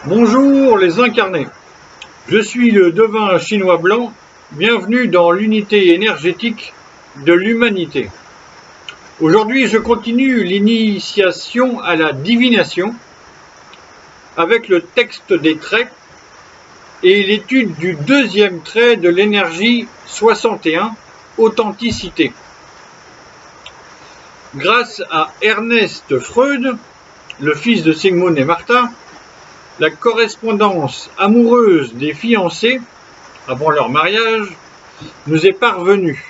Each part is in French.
Bonjour les incarnés, je suis le devin chinois blanc, bienvenue dans l'unité énergétique de l'humanité. Aujourd'hui je continue l'initiation à la divination avec le texte des traits et l'étude du deuxième trait de l'énergie 61, authenticité. Grâce à Ernest Freud, le fils de Sigmund et Martha, la correspondance amoureuse des fiancés, avant leur mariage, nous est parvenue,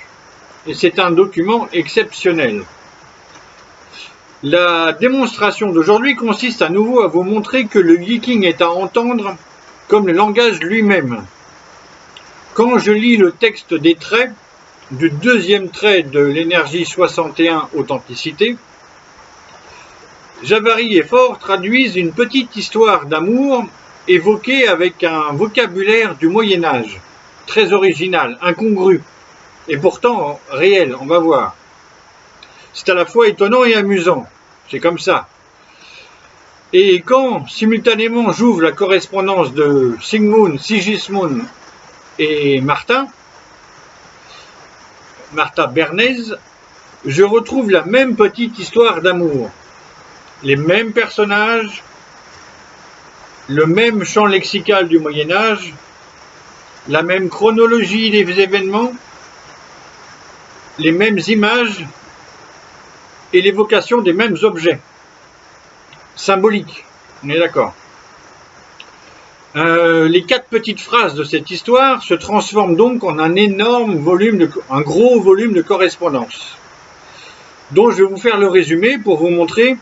et c'est un document exceptionnel. La démonstration d'aujourd'hui consiste à nouveau à vous montrer que le yiking est à entendre comme le langage lui-même. Quand je lis le texte des traits, du deuxième trait de l'énergie 61, authenticité, Javary et Faure traduisent une petite histoire d'amour évoquée avec un vocabulaire du Moyen-Âge, très original, incongru, et pourtant réel, on va voir. C'est à la fois étonnant et amusant, c'est comme ça. Et quand, simultanément, j'ouvre la correspondance de Sigmund, Sigismund et Martha Bernays, je retrouve la même petite histoire d'amour. Les mêmes personnages, le même champ lexical du Moyen-Âge, la même chronologie des événements, les mêmes images et l'évocation des mêmes objets symboliques. On est d'accord. Les 4 petites phrases de cette histoire se transforment donc en un gros volume de correspondance, dont je vais vous faire le résumé pour vous montrer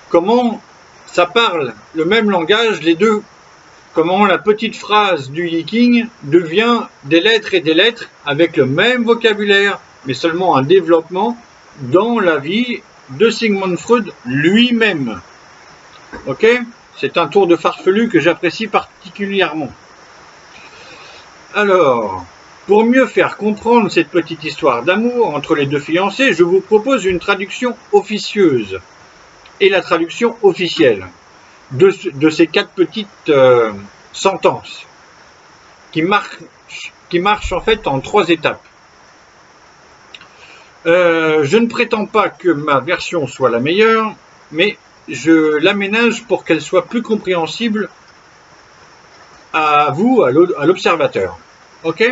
comment ça parle le même langage, les deux, comment la petite phrase du yiking devient des lettres et des lettres avec le même vocabulaire, mais seulement un développement dans la vie de Sigmund Freud lui-même. Ok ? C'est un tour de farfelu que j'apprécie particulièrement. Alors, pour mieux faire comprendre cette petite histoire d'amour entre les deux fiancés, je vous propose une traduction officieuse et la traduction officielle de ces 4 petites sentences qui marchent en fait en 3 étapes. Je ne prétends pas que ma version soit la meilleure, mais je l'aménage pour qu'elle soit plus compréhensible à vous, à l'observateur. Ok ?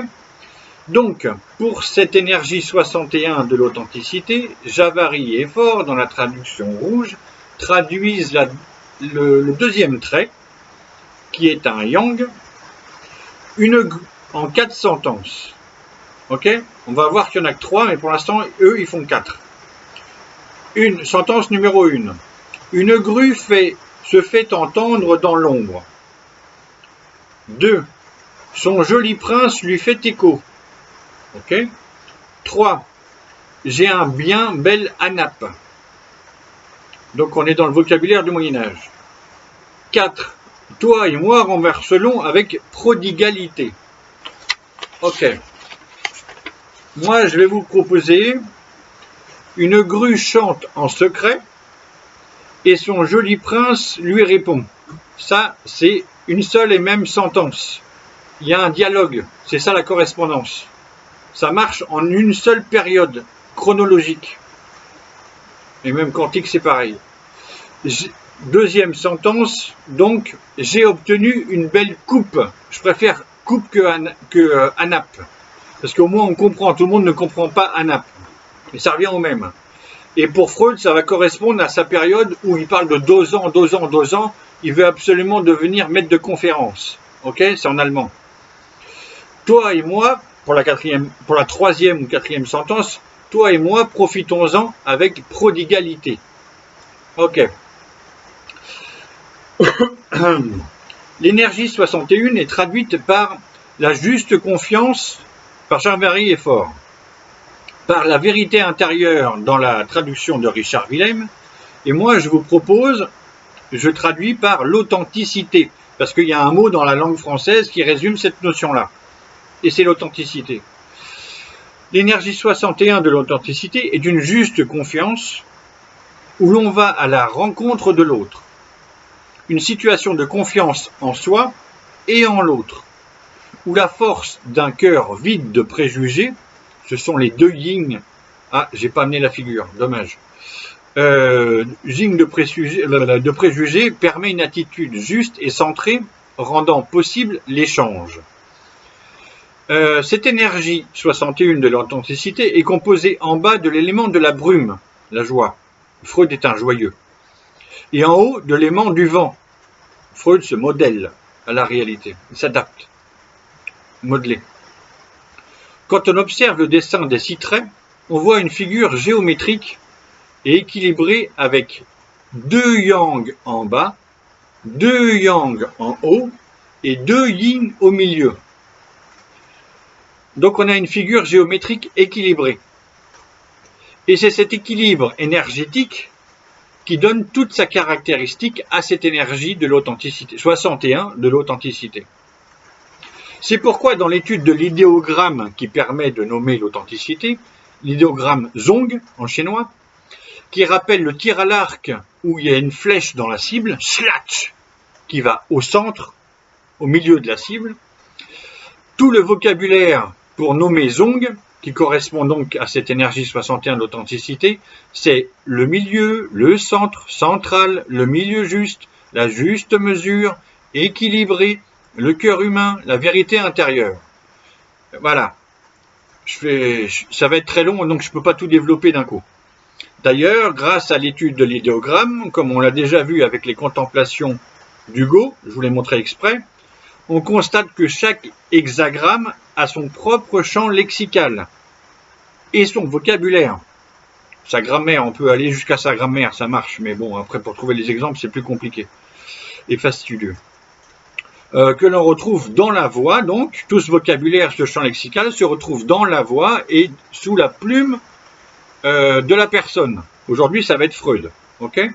Donc, pour cette énergie 61 de l'authenticité, Javary et Faure, dans la traduction rouge, traduisent le deuxième trait, qui est un yang, en 4 sentences. Ok ? On va voir qu'il n'y en a que 3, mais pour l'instant, eux, ils font 4. Sentence numéro 1. Une grue se fait entendre dans l'ombre. 2. Son joli prince lui fait écho. Ok ? 3. J'ai un bien bel anape. Donc on est dans le vocabulaire du Moyen-Âge. 4. Toi et moi renverselons avec prodigalité. Ok. Moi je vais vous proposer une grue chante en secret et son joli prince lui répond. Ça, c'est une seule et même sentence. Il y a un dialogue, c'est ça la correspondance. Ça marche en une seule période chronologique. Et même quantique, c'est pareil. Deuxième sentence, donc, j'ai obtenu une belle coupe. Je préfère coupe que anape. Parce qu'au moins on comprend, tout le monde ne comprend pas anape. Mais ça revient au même. Et pour Freud, ça va correspondre à sa période où il parle de 2 ans, 2 ans, 2 ans. Il veut absolument devenir maître de conférence. Ok ? C'est en allemand. Toi et moi, pour la 3e ou 4e sentence, toi et moi, profitons-en avec prodigalité. Ok. L'énergie 61 est traduite par la juste confiance, par Javary et Faure, par la vérité intérieure dans la traduction de Richard Willem, et moi je traduis par l'authenticité, parce qu'il y a un mot dans la langue française qui résume cette notion-là, et c'est l'authenticité. L'énergie 61 de l'authenticité est d'une juste confiance où l'on va à la rencontre de l'autre. une situation de confiance en soi et en l'autre, où la force d'un cœur vide de préjugés, ce sont les deux yin. Ah, j'ai pas amené la figure, dommage. Yin de préjugés permet une attitude juste et centrée, rendant possible l'échange. Cette énergie 61 de l'authenticité est composée en bas de l'élément de la brume, la joie. Freud est un joyeux. Et en haut de l'élément du vent. Freud se modèle à la réalité, il s'adapte. Modelé. Quand on observe le dessin des 6 traits, on voit une figure géométrique et équilibrée avec 2 yang en bas, 2 yang en haut et 2 yin au milieu. Donc on a une figure géométrique équilibrée. Et c'est cet équilibre énergétique qui donne toute sa caractéristique à cette énergie de l'authenticité, 61 de l'authenticité. C'est pourquoi dans l'étude de l'idéogramme qui permet de nommer l'authenticité, l'idéogramme Zong en chinois, qui rappelle le tir à l'arc où il y a une flèche dans la cible, slatch, qui va au centre, au milieu de la cible, tout le vocabulaire pour nommer Zong, qui correspond donc à cette énergie 61 de l'authenticité, c'est le milieu, le centre, central, le milieu juste, la juste mesure, équilibré, le cœur humain, la vérité intérieure. Voilà. Ça va être très long, donc je ne peux pas tout développer d'un coup. D'ailleurs, grâce à l'étude de l'idéogramme, comme on l'a déjà vu avec les contemplations d'Hugo, je vous l'ai montré exprès, on constate que chaque hexagramme a son propre champ lexical et son vocabulaire. Sa grammaire, on peut aller jusqu'à sa grammaire, ça marche, mais bon, après pour trouver les exemples, c'est plus compliqué et fastidieux. Que l'on retrouve dans la voix, donc, tout ce vocabulaire, ce champ lexical se retrouve dans la voix et sous la plume de la personne. Aujourd'hui, ça va être Freud, ok ?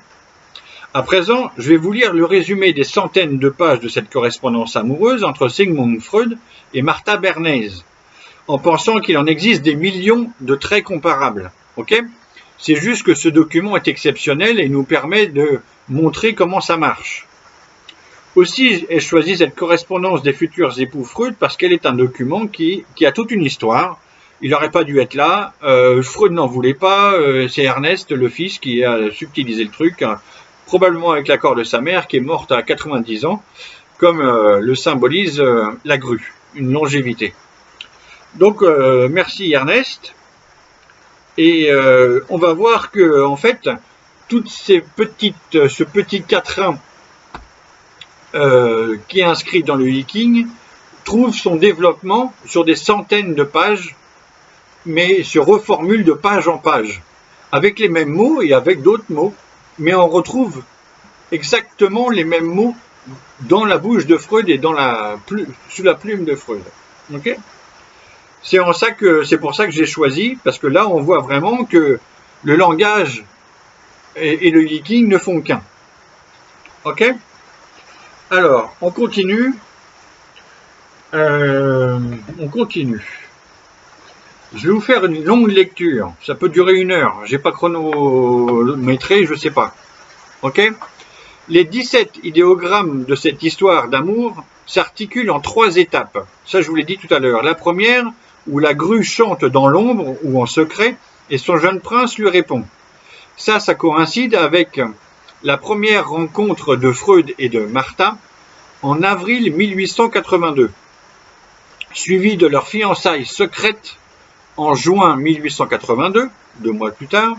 À présent, je vais vous lire le résumé des centaines de pages de cette correspondance amoureuse entre Sigmund Freud et Martha Bernays, en pensant qu'il en existe des millions de traits comparables. Ok ? C'est juste que ce document est exceptionnel et nous permet de montrer comment ça marche. Aussi, ai-je choisi cette correspondance des futurs époux Freud parce qu'elle est un document qui a toute une histoire. Il n'aurait pas dû être là. Freud n'en voulait pas. C'est Ernest, le fils, qui a subtilisé le truc. Probablement avec l'accord de sa mère qui est morte à 90 ans, comme le symbolise la grue, une longévité. Donc merci Ernest, et on va voir que en fait toutes ce petit quatrain qui est inscrit dans le Yiking trouve son développement sur des centaines de pages, mais se reformule de page en page, avec les mêmes mots et avec d'autres mots. Mais on retrouve exactement les mêmes mots dans la bouche de Freud et sous la plume de Freud. Okay ? C'est pour ça que j'ai choisi, parce que là on voit vraiment que le langage et le Yiking ne font qu'un. Ok ? Alors, on continue. Je vais vous faire une longue lecture. Ça peut durer 1 heure. J'ai pas chronométré, je sais pas. Ok ? Les 17 idéogrammes de cette histoire d'amour s'articulent en 3 étapes. Ça, je vous l'ai dit tout à l'heure. La première, où la grue chante dans l'ombre ou en secret, et son jeune prince lui répond. Ça coïncide avec la première rencontre de Freud et de Martha en avril 1882, suivie de leur fiançailles secrète en juin 1882, 2 mois plus tard,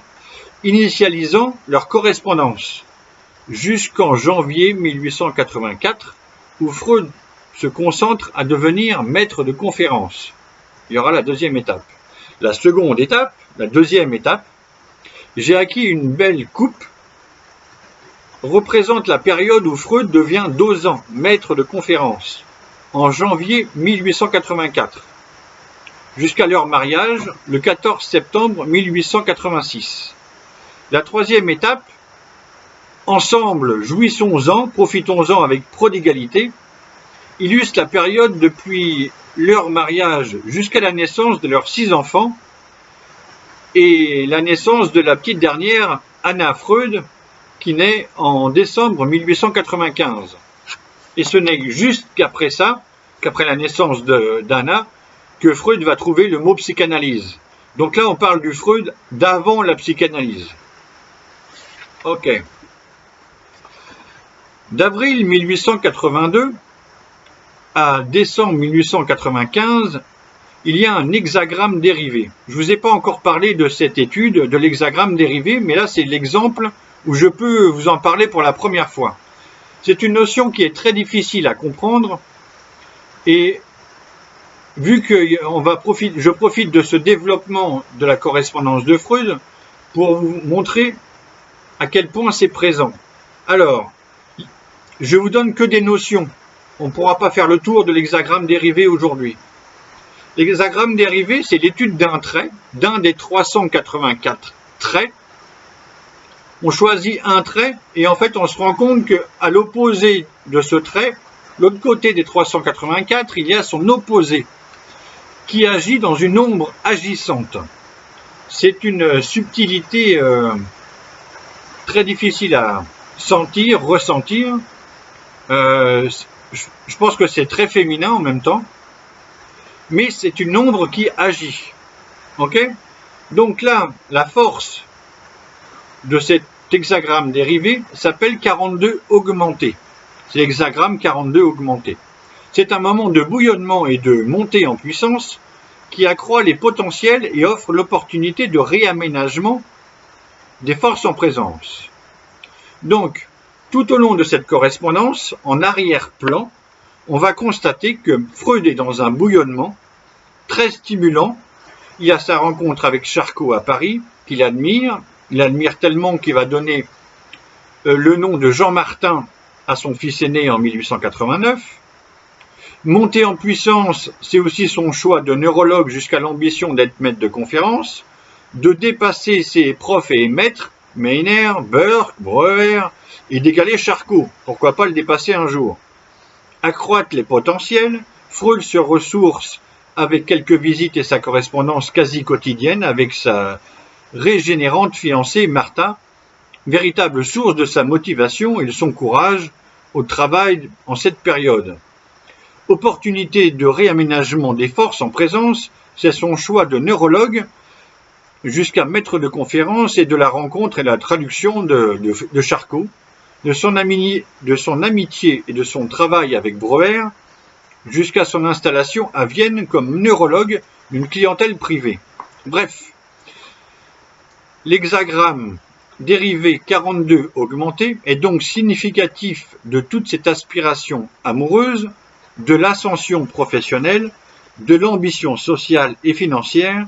initialisant leur correspondance, jusqu'en janvier 1884, où Freud se concentre à devenir maître de conférence. Il y aura la deuxième étape. La seconde étape, la deuxième étape, j'ai acquis une belle coupe, représente la période où Freud devient dosant, maître de conférence, en janvier 1884, jusqu'à leur mariage, le 14 septembre 1886. La troisième étape, ensemble, jouissons-en, profitons-en avec prodigalité, illustre la période depuis leur mariage jusqu'à la naissance de leurs 6 enfants et la naissance de la petite dernière, Anna Freud, qui naît en décembre 1895. Et ce n'est juste qu'après ça, qu'après la naissance d'Anna, que Freud va trouver le mot psychanalyse. Donc là, on parle du Freud d'avant la psychanalyse. Ok. D'avril 1882 à décembre 1895, il y a un hexagramme dérivé. Je ne vous ai pas encore parlé de cette étude de l'hexagramme dérivé, mais là c'est l'exemple où je peux vous en parler pour la première fois. C'est une notion qui est très difficile à comprendre et vu que je profite de ce développement de la correspondance de Freud pour vous montrer à quel point c'est présent. Alors, je vous donne que des notions. On ne pourra pas faire le tour de l'hexagramme dérivé aujourd'hui. L'hexagramme dérivé, c'est l'étude d'un trait, d'un des 384 traits. On choisit un trait et en fait on se rend compte qu'à l'opposé de ce trait, l'autre côté des 384, il y a son opposé qui agit dans une ombre agissante. C'est une subtilité très difficile à sentir, ressentir. Je pense que c'est très féminin en même temps, mais c'est une ombre qui agit. Ok? Donc là, la force de cet hexagramme dérivé s'appelle 42 augmenté. C'est l'hexagramme 42 augmenté. C'est un moment de bouillonnement et de montée en puissance qui accroît les potentiels et offre l'opportunité de réaménagement des forces en présence. Donc, tout au long de cette correspondance, en arrière-plan, on va constater que Freud est dans un bouillonnement très stimulant. Il y a sa rencontre avec Charcot à Paris, qu'il admire. Il admire tellement qu'il va donner le nom de Jean Martin à son fils aîné en 1889. Monter en puissance, c'est aussi son choix de neurologue jusqu'à l'ambition d'être maître de conférence, de dépasser ses profs et maîtres, Meiner, Burke, Breuer, et d'égaler Charcot. Pourquoi pas le dépasser un jour? Accroître les potentiels, Freud se ressource avec quelques visites et sa correspondance quasi quotidienne avec sa régénérante fiancée Martha, véritable source de sa motivation et de son courage au travail en cette période. Opportunité de réaménagement des forces en présence, c'est son choix de neurologue jusqu'à maître de conférence et de la rencontre et la traduction de Charcot, de son amitié et de son travail avec Breuer, jusqu'à son installation à Vienne comme neurologue d'une clientèle privée. Bref, l'hexagramme dérivé 42 augmenté est donc significatif de toute cette aspiration amoureuse, de l'ascension professionnelle, de l'ambition sociale et financière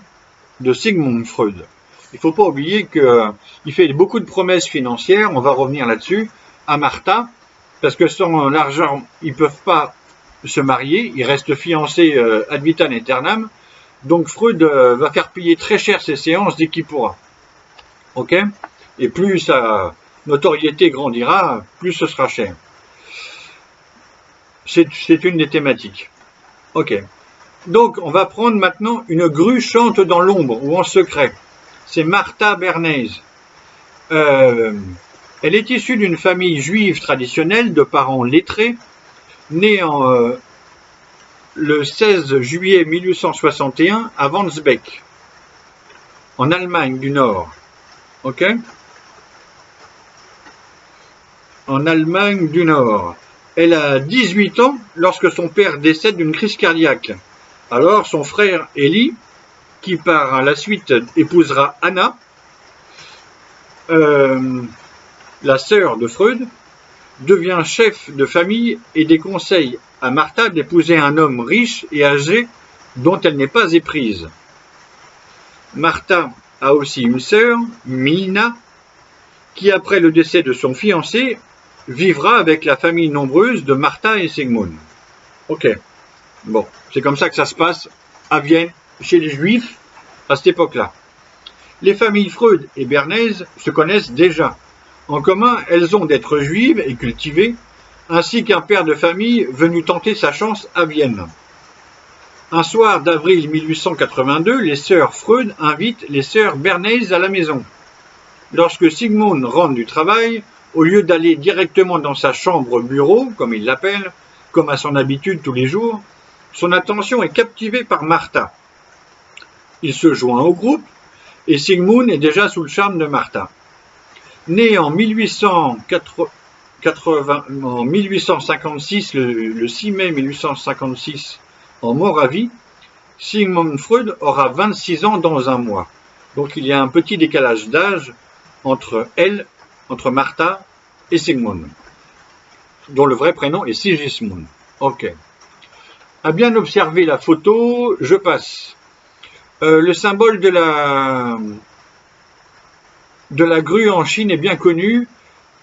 de Sigmund Freud. Il ne faut pas oublier qu'il fait beaucoup de promesses financières, on va revenir là-dessus, à Martha, parce que sans l'argent, ils ne peuvent pas se marier, ils restent fiancés ad vitam aeternam, donc Freud va faire payer très cher ses séances dès qu'il pourra. Ok? Et plus sa notoriété grandira, plus ce sera cher. C'est une des thématiques. Ok. Donc, on va prendre maintenant une grue chante dans l'ombre ou en secret. C'est Martha Bernays. Elle est issue d'une famille juive traditionnelle de parents lettrés, née le 16 juillet 1861 à Wandsbek, en Allemagne du Nord. Ok? En Allemagne du Nord. Elle a 18 ans lorsque son père décède d'une crise cardiaque. Alors son frère Elie, qui par la suite épousera Anna, la sœur de Freud, devient chef de famille et déconseille à Martha d'épouser un homme riche et âgé dont elle n'est pas éprise. Martha a aussi une sœur, Mina, qui après le décès de son fiancé, vivra avec la famille nombreuse de Martha et Sigmund. Ok, bon, c'est comme ça que ça se passe à Vienne, chez les Juifs, à cette époque-là. Les familles Freud et Bernays se connaissent déjà. En commun, elles ont d'être juives et cultivées, ainsi qu'un père de famille venu tenter sa chance à Vienne. Un soir d'avril 1882, les sœurs Freud invitent les sœurs Bernays à la maison. Lorsque Sigmund rentre du travail, Au lieu d'aller directement dans sa chambre bureau, comme il l'appelle, comme à son habitude tous les jours, son attention est captivée par Martha. Il se joint au groupe et Sigmund est déjà sous le charme de Martha. Né en 1856, le 6 mai 1856, en Moravie, Sigmund Freud aura 26 ans dans un mois. Donc il y a un petit décalage d'âge entre Martha et Sigmund, dont le vrai prénom est Sigismund. Ok. À bien observer la photo, je passe. Le symbole de la grue en Chine est bien connu.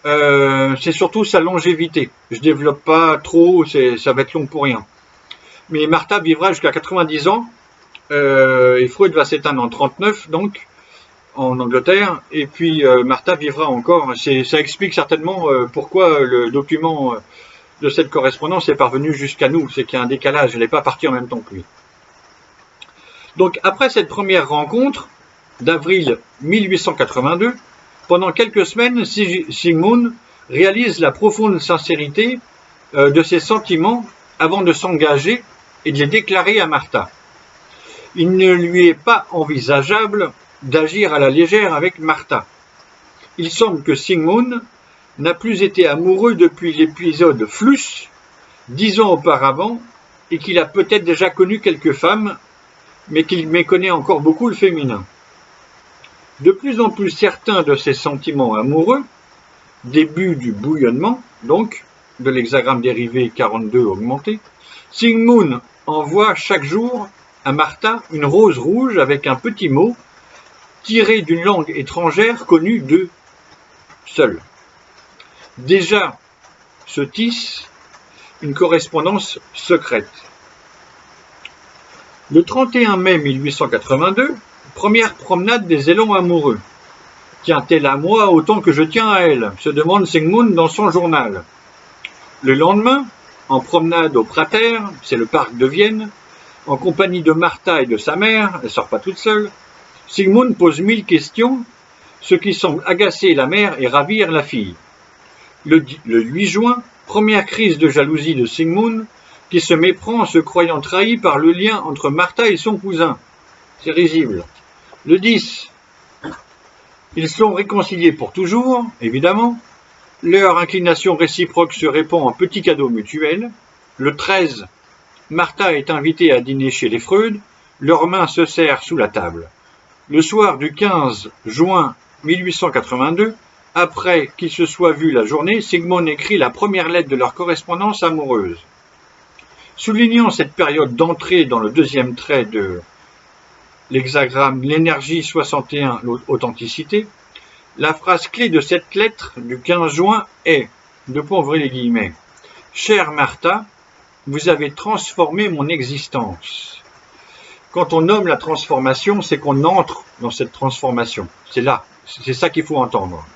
C'est surtout sa longévité. Je développe pas trop, ça va être long pour rien. Mais Martha vivra jusqu'à 90 ans, et Freud va s'éteindre en 39, donc, en Angleterre, et puis Martha vivra encore. Ça explique certainement pourquoi le document de cette correspondance est parvenu jusqu'à nous. C'est qu'il y a un décalage, elle n'est pas partie en même temps que lui. Donc, après cette première rencontre, d'avril 1882, pendant quelques semaines, Sigmund réalise la profonde sincérité de ses sentiments avant de s'engager et de les déclarer à Martha. Il ne lui est pas envisageable d'agir à la légère avec Martha. Il semble que Sigmund n'a plus été amoureux depuis l'épisode Fluss, 10 ans auparavant, et qu'il a peut-être déjà connu quelques femmes, mais qu'il méconnaît encore beaucoup le féminin. De plus en plus certain de ses sentiments amoureux, début du bouillonnement, donc, de l'hexagramme dérivé 42 augmenté, Sigmund envoie chaque jour à Martha une rose rouge avec un petit mot tiré d'une langue étrangère connue d'eux seuls. Déjà se tisse une correspondance secrète. Le 31 mai 1882, première promenade des élans amoureux. Tient-elle à moi autant que je tiens à elle, se demande Sigmund dans son journal. Le lendemain, en promenade au Prater, c'est le parc de Vienne, en compagnie de Martha et de sa mère, elle ne sort pas toute seule, Sigmund pose 1000 questions, ce qui semble agacer la mère et ravir la fille. Le 8 juin, première crise de jalousie de Sigmund, qui se méprend en se croyant trahi par le lien entre Martha et son cousin. C'est risible. Le 10, ils sont réconciliés pour toujours, évidemment. Leur inclination réciproque se répand en petits cadeaux mutuels. Le 13, Martha est invitée à dîner chez les Freud. Leurs mains se serrent sous la table. Le soir du 15 juin 1882, après qu'ils se soient vus la journée, Sigmund écrit la première lettre de leur correspondance amoureuse. Soulignant cette période d'entrée dans le deuxième trait de l'hexagramme, l'énergie 61, l'authenticité, la phrase clé de cette lettre du 15 juin est, Chère Martha, vous avez transformé mon existence. Quand on nomme la transformation, c'est qu'on entre dans cette transformation. C'est là, c'est ça qu'il faut entendre.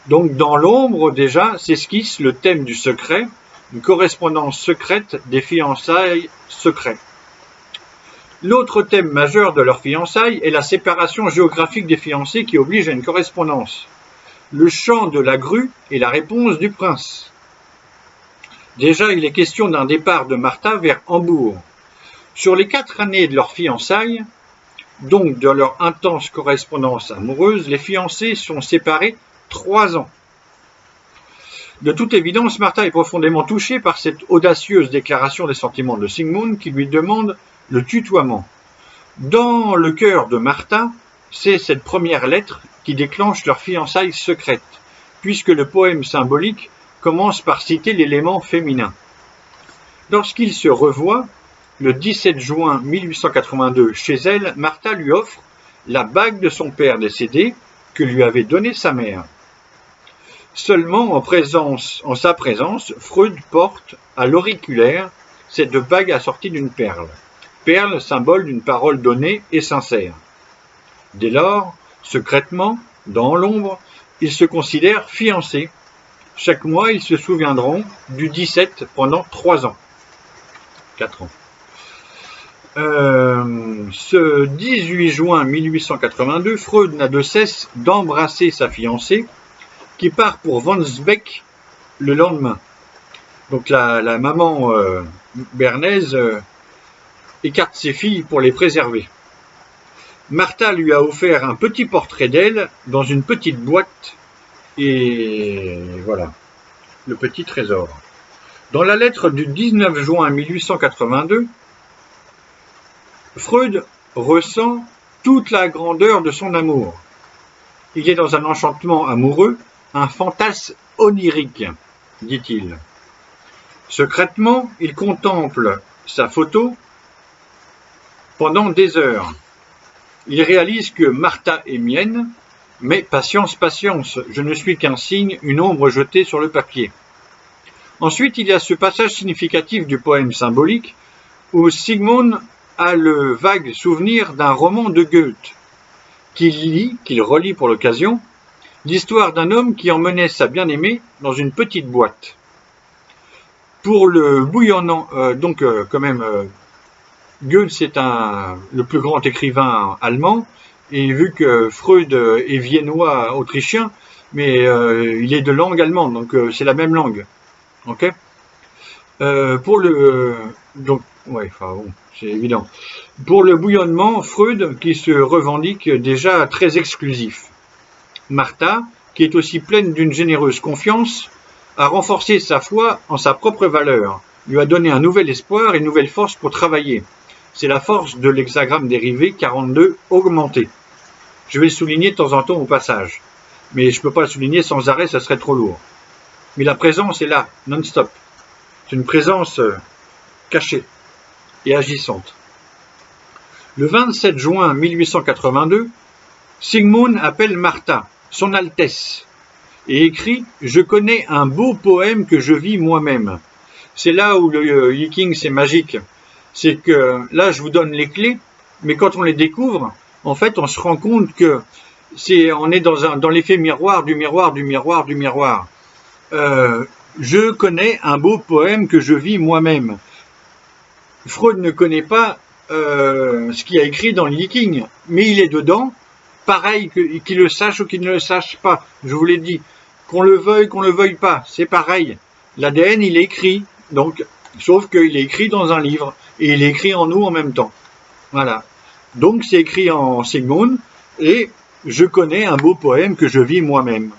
Donc dans l'ombre, déjà, s'esquisse le thème du secret, une correspondance secrète des fiançailles secrets. L'autre thème majeur de leur fiançailles est la séparation géographique des fiancés qui oblige à une correspondance. Le chant de la grue est la réponse du prince. Déjà, il est question d'un départ de Martha vers Hambourg. Sur les 4 années de leur fiançailles, donc de leur intense correspondance amoureuse, les fiancés sont séparés 3 ans. De toute évidence, Martha est profondément touchée par cette audacieuse déclaration des sentiments de Sigmund qui lui demande le tutoiement. Dans le cœur de Martha, c'est cette première lettre qui déclenche leur fiançailles secrète, puisque le poème symbolique commence par citer l'élément féminin. Lorsqu'ils se revoient, le 17 juin 1882, chez elle, Martha lui offre la bague de son père décédé que lui avait donnée sa mère. Seulement en sa présence, Freud porte à l'auriculaire cette bague assortie d'une perle. Perle, symbole d'une parole donnée et sincère. Dès lors, secrètement, dans l'ombre, ils se considèrent fiancés. Chaque mois, ils se souviendront du 17 pendant 3 ans. 4 ans. Ce 18 juin 1882, Freud n'a de cesse d'embrasser sa fiancée, qui part pour Wandsbek le lendemain. Donc la maman bernaise écarte ses filles pour les préserver. Martha lui a offert un petit portrait d'elle dans une petite boîte et voilà, le petit trésor. Dans la lettre du 19 juin 1882, Freud ressent toute la grandeur de son amour. Il est dans un enchantement amoureux, un fantasme onirique, dit-il. Secrètement, il contemple sa photo pendant des heures. Il réalise que Martha est mienne, mais patience, patience, je ne suis qu'un signe, une ombre jetée sur le papier. Ensuite, il y a ce passage significatif du poème symbolique où Sigmund a le vague souvenir d'un roman de Goethe, qu'il relit pour l'occasion, l'histoire d'un homme qui emmenait sa bien-aimée dans une petite boîte. Pour le bouillonnant, Goethe c'est le plus grand écrivain allemand, et vu que Freud est viennois autrichien, mais il est de langue allemande, donc c'est la même langue. Ok. C'est évident. Pour le bouillonnement, Freud qui se revendique déjà très exclusif. Martha, qui est aussi pleine d'une généreuse confiance, a renforcé sa foi en sa propre valeur, lui a donné un nouvel espoir et une nouvelle force pour travailler. C'est la force de l'hexagramme dérivé 42 augmenté. Je vais le souligner de temps en temps au passage, mais je ne peux pas le souligner sans arrêt, ça serait trop lourd. Mais la présence est là, non-stop. C'est une présence cachée et agissante. Le 27 juin 1882, Sigmund appelle Martha, son Altesse, et écrit « Je connais un beau poème que je vis moi-même ». C'est là où le Yiking, c'est magique. C'est que là, je vous donne les clés, mais quand on les découvre, en fait, on se rend compte que on est dans l'effet miroir du miroir du miroir du miroir. Je connais un beau poème que je vis moi-même. Freud ne connaît pas ce qu'il y a écrit dans le Yiking, mais il est dedans, pareil qu'il le sache ou qu'il ne le sache pas. Je vous l'ai dit, qu'on le veuille pas, c'est pareil. L'ADN, il est écrit, donc, sauf qu'il est écrit dans un livre, et il est écrit en nous en même temps. Voilà. Donc c'est écrit en Sigmund, et je connais un beau poème que je vis moi-même,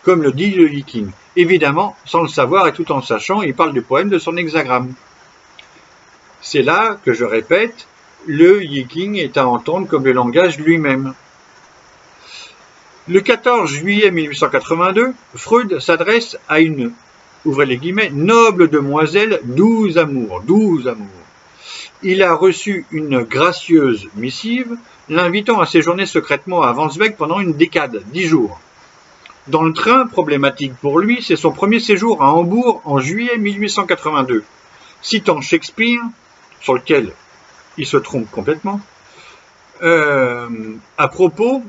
comme le dit le Yiking. Évidemment, sans le savoir et tout en sachant, il parle du poème de son hexagramme. C'est là que je répète, le Yiking est à entendre comme le langage lui-même. Le 14 juillet 1882, Freud s'adresse à une, ouvrez les guillemets, noble demoiselle, 12 amours. Il a reçu une gracieuse missive, l'invitant à séjourner secrètement à Wandsbek pendant une décade, 10 jours. Dans le train, problématique pour lui, c'est son premier séjour à Hambourg en juillet 1882. Citant Shakespeare, sur lequel il se trompe complètement, à propos,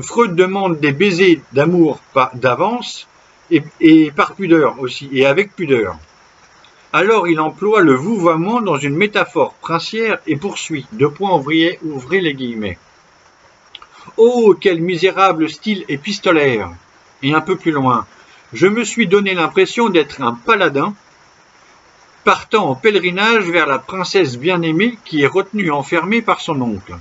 Freud demande des baisers d'amour d'avance et par pudeur aussi, et avec pudeur. Alors il emploie le vouvoiement dans une métaphore princière et poursuit, ouvrez les guillemets. Oh, quel misérable style épistolaire! Et un peu plus loin, je me suis donné l'impression d'être un paladin partant en pèlerinage vers la princesse bien-aimée qui est retenue enfermée par son oncle.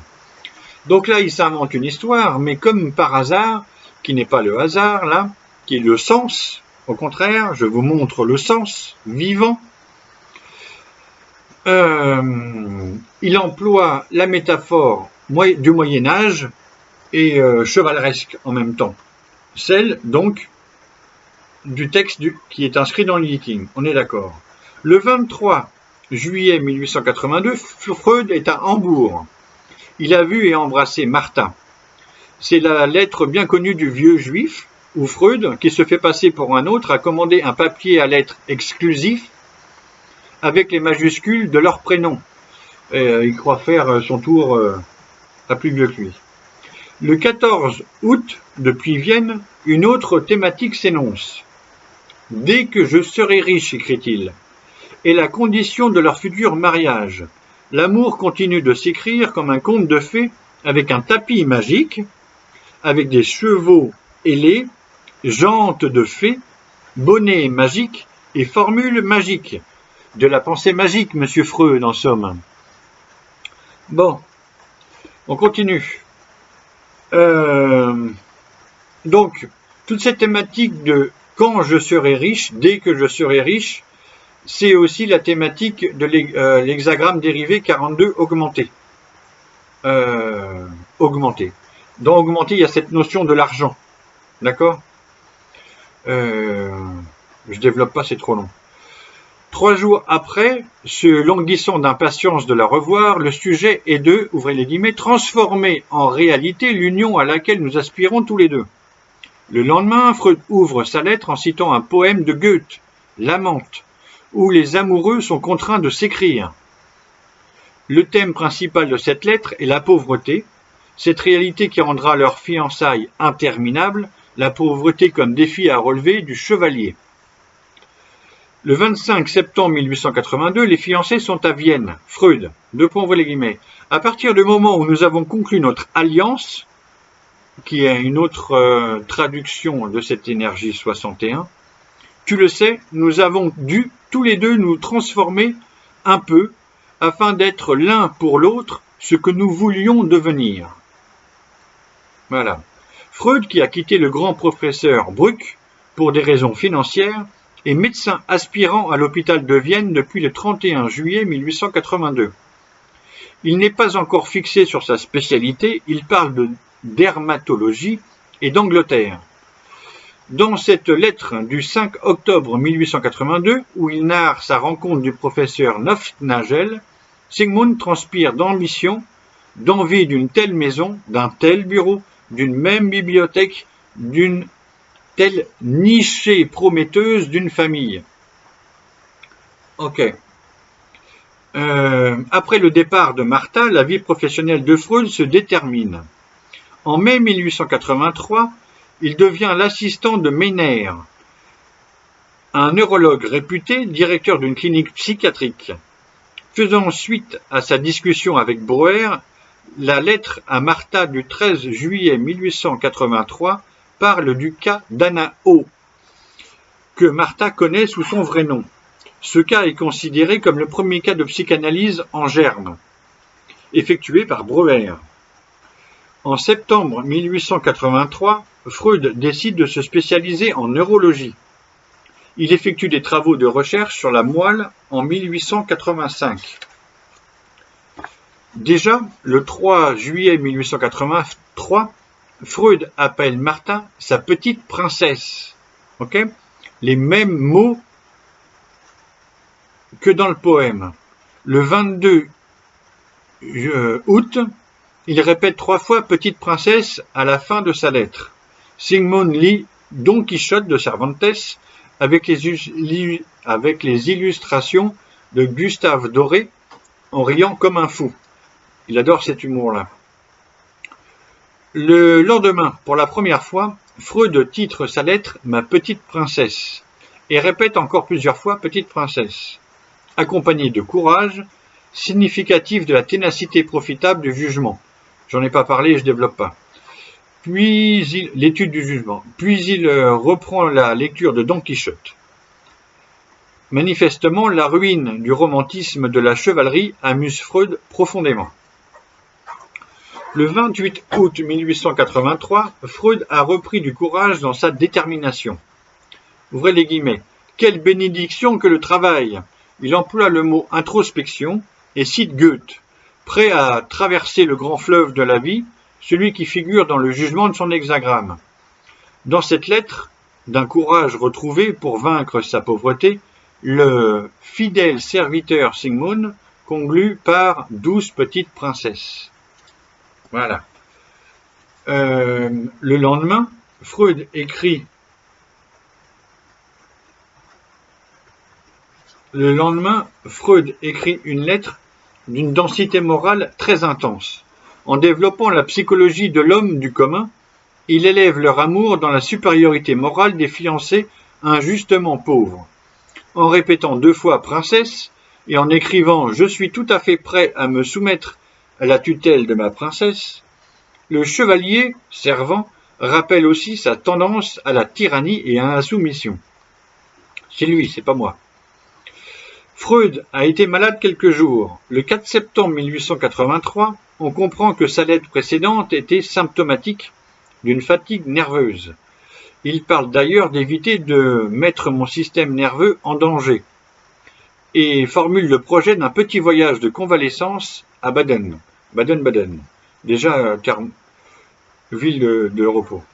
Donc là, il s'invente une histoire, mais comme par hasard, qui n'est pas le hasard, là, qui est le sens, au contraire, je vous montre le sens vivant. Il emploie la métaphore du Moyen-Âge et chevaleresque en même temps. Celle, donc, du texte qui est inscrit dans le Yiking. On est d'accord. Le 23 juillet 1882, Freud est à Hambourg. Il a vu et embrassé Martha. C'est la lettre bien connue du vieux juif, où Freud, qui se fait passer pour un autre, a commandé un papier à lettres exclusif avec les majuscules de leur prénom. Il croit faire son tour à plus vieux que lui. Le 14 août, depuis Vienne, une autre thématique s'énonce. « Dès que je serai riche, écrit-il, est la condition de leur futur mariage. L'amour continue de s'écrire comme un conte de fées avec un tapis magique, avec des chevaux ailés, jante de fées, bonnet magique et formule magique. De la pensée magique, monsieur Freud, en somme. Bon, on continue. Donc, toute cette thématique de quand je serai riche, dès que je serai riche, c'est aussi la thématique de l'hexagramme dérivé 42 augmenté. Augmenté. Dans augmenté, il y a cette notion de l'argent. D'accord? Je développe pas, c'est trop long. 3 jours après, se languissant d'impatience de la revoir, le sujet est de, ouvrez les guillemets, transformer en réalité l'union à laquelle nous aspirons tous les deux. Le lendemain, Freud ouvre sa lettre en citant un poème de Goethe, L'Amante, où les amoureux sont contraints de s'écrire. Le thème principal de cette lettre est la pauvreté, cette réalité qui rendra leur fiançailles interminables, la pauvreté comme défi à relever du chevalier. Le 25 septembre 1882, les fiancés sont à Vienne. Freud, ouvrez les guillemets. À partir du moment où nous avons conclu notre alliance, qui est une autre traduction de cette énergie 61, tu le sais, nous avons dû tous les deux nous transformer un peu afin d'être l'un pour l'autre ce que nous voulions devenir. Voilà. Freud, qui a quitté le grand professeur Bruck pour des raisons financières, est médecin aspirant à l'hôpital de Vienne depuis le 31 juillet 1882. Il n'est pas encore fixé sur sa spécialité, il parle de dermatologie et d'Angleterre. Dans cette lettre du 5 octobre 1882, où il narre sa rencontre du professeur Nofnagel, Sigmund transpire d'ambition, d'envie d'une telle maison, d'un tel bureau, d'une même bibliothèque, d'une telle nichée prometteuse d'une famille. Ok. Après le départ de Martha, la vie professionnelle de Freud se détermine. En mai 1883, il devient l'assistant de Meiner, un neurologue réputé, directeur d'une clinique psychiatrique. Faisant suite à sa discussion avec Breuer, la lettre à Martha du 13 juillet 1883 parle du cas d'Anna O, que Martha connaît sous son vrai nom. Ce cas est considéré comme le premier cas de psychanalyse en germe, effectué par Breuer. En septembre 1883, Freud décide de se spécialiser en neurologie. Il effectue des travaux de recherche sur la moelle en 1885. Déjà, le 3 juillet 1883, Freud appelle Martha sa petite princesse. Okay? Les mêmes mots que dans le poème. Le 22 août, il répète 3 fois petite princesse à la fin de sa lettre. Sigmund lit Don Quichotte de Cervantes avec les illustrations de Gustave Doré en riant comme un fou. Il adore cet humour-là. Le lendemain, pour la première fois, Freud titre sa lettre « Ma petite princesse » et répète encore plusieurs fois « petite princesse », accompagné de courage, significatif de la ténacité profitable du jugement. J'en ai pas parlé, je développe pas. Puis l'étude du jugement. Puis il reprend la lecture de Don Quichotte. Manifestement, la ruine du romantisme de la chevalerie amuse Freud profondément. Le 28 août 1883, Freud a repris du courage dans sa détermination. Ouvrez les guillemets. Quelle bénédiction que le travail! Il emploie le mot introspection et cite Goethe, prêt à traverser le grand fleuve de la vie, celui qui figure dans le jugement de son hexagramme. Dans cette lettre, d'un courage retrouvé pour vaincre sa pauvreté, le fidèle serviteur Sigmund conclut par 12 petites princesses. Voilà. Le lendemain, Freud écrit une lettre d'une densité morale très intense. En développant la psychologie de l'homme du commun, il élève leur amour dans la supériorité morale des fiancés injustement pauvres. En répétant 2 fois princesse et en écrivant « Je suis tout à fait prêt à me soumettre à la tutelle de ma princesse », le chevalier, servant, rappelle aussi sa tendance à la tyrannie et à la soumission. C'est lui, c'est pas moi. Freud a été malade quelques jours. Le 4 septembre 1883, on comprend que sa lettre précédente était symptomatique d'une fatigue nerveuse. Il parle d'ailleurs d'éviter de mettre mon système nerveux en danger et formule le projet d'un petit voyage de convalescence à Baden-Baden, déjà ville de repos.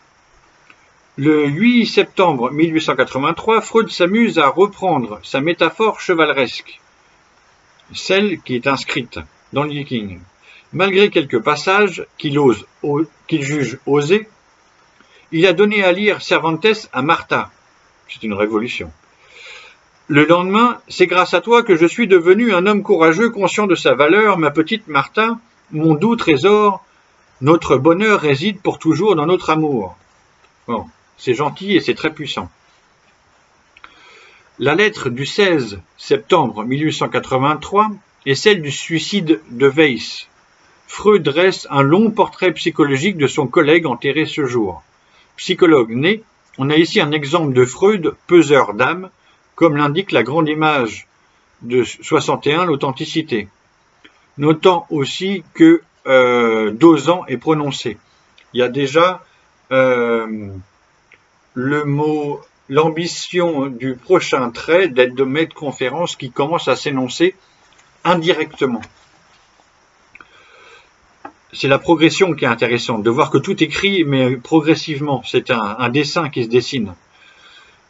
Le 8 septembre 1883, Freud s'amuse à reprendre sa métaphore chevaleresque, celle qui est inscrite dans le Viking. Malgré quelques passages qu'il juge osés, il a donné à lire Cervantes à Martha. C'est une révolution. Le lendemain, c'est grâce à toi que je suis devenu un homme courageux, conscient de sa valeur, ma petite Martha, mon doux trésor, notre bonheur réside pour toujours dans notre amour. Bon, c'est gentil et c'est très puissant. La lettre du 16 septembre 1883 est celle du suicide de Weiss. Freud dresse un long portrait psychologique de son collègue enterré ce jour. Psychologue né, on a ici un exemple de Freud, peseur d'âme, comme l'indique la grande image de 61, l'authenticité. Notant aussi que dosant est prononcé. Il y a déjà le mot, l'ambition du prochain trait d'être de maître de conférence qui commence à s'énoncer indirectement. C'est la progression qui est intéressante, de voir que tout écrit, mais progressivement. C'est un dessin qui se dessine.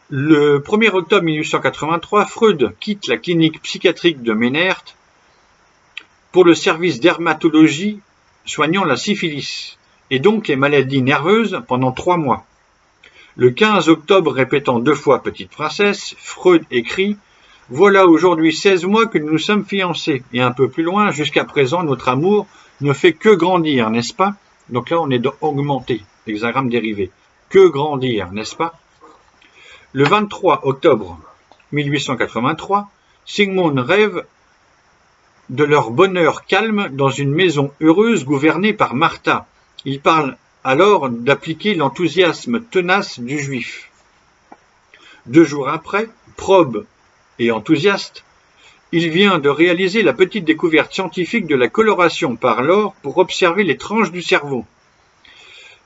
Le 1er octobre 1883, Freud quitte la clinique psychiatrique de Ménert pour le service dermatologie soignant la syphilis, et donc les maladies nerveuses pendant 3 mois. Le 15 octobre, répétant 2 fois Petite Princesse, Freud écrit « Voilà aujourd'hui 16 mois que nous nous sommes fiancés, et un peu plus loin, jusqu'à présent, notre amour ne fait que grandir, n'est-ce pas ?» Donc là, on est dans augmenter, hexagramme dérivé. Que grandir, n'est-ce pas? Le 23 octobre 1883, Sigmund rêve de leur bonheur calme dans une maison heureuse gouvernée par Martha. Il parle alors d'appliquer l'enthousiasme tenace du juif. 2 jours après, probe et enthousiaste, il vient de réaliser la petite découverte scientifique de la coloration par l'or pour observer les tranches du cerveau.